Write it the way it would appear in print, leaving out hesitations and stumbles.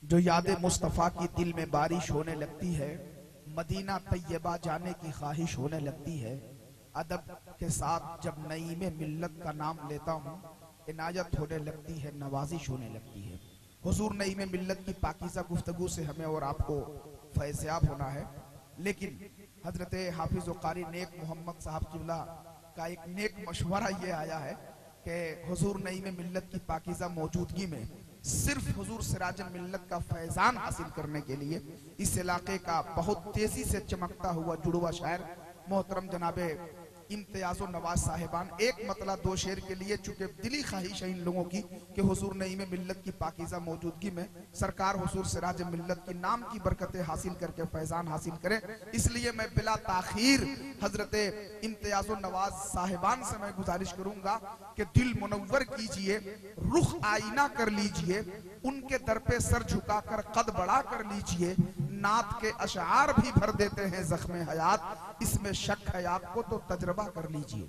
जो याद मुस्तफ़ा की दिल में बारिश होने लगती है, मदीना तैयबा जाने की ख्वाहिश होने लगती है। अदब के साथ जब नईम मिल्लत का नाम लेता हूँ, इनायत होने लगती है, नवाजिश होने लगती है। हुजूर नईम मिल्लत की पाकीज़ा गुफ्तगू से हमें और आपको फैज़याब होना है। लेकिन हजरत हाफिज कारी नेक मोहम्मद साहब किबला का एक नेक मशवरा ये आया है कि हुजूर नईम मिल्लत की पाकीज़ा मौजूदगी में सिर्फ हुजूर सिराज मिल्लत का फैजान हासिल करने के लिए इस इलाके का बहुत तेजी से चमकता हुआ जुड़वा शायर मोहतरम जनाबे इम्तियाज़ नवाज साहिबान एक मतला दो शेर के लिए, चूंकि दिली ख्वाहिश है इन लोगों की कि हुजूर नईम मिल्लत की पाकीज़ा मौजूदगी में सरकार हुजूर सिराज मिल्लत की नाम की बरकतें हासिल करके फैजान हासिल करें, इसलिए मैं बिला ताखीर हजरत इम्तियाज़ नवाज साहिबान से मैं गुजारिश करूंगा कि दिल मुनव्वर कीजिए, रुख आईना कर लीजिए, उनके दर पे सर झुकाकर कद बड़ा कर लीजिए। नात के अशआर भी भर देते हैं जख्म हयात, इसमें शक है आपको तो तजर्बा कर लीजिए।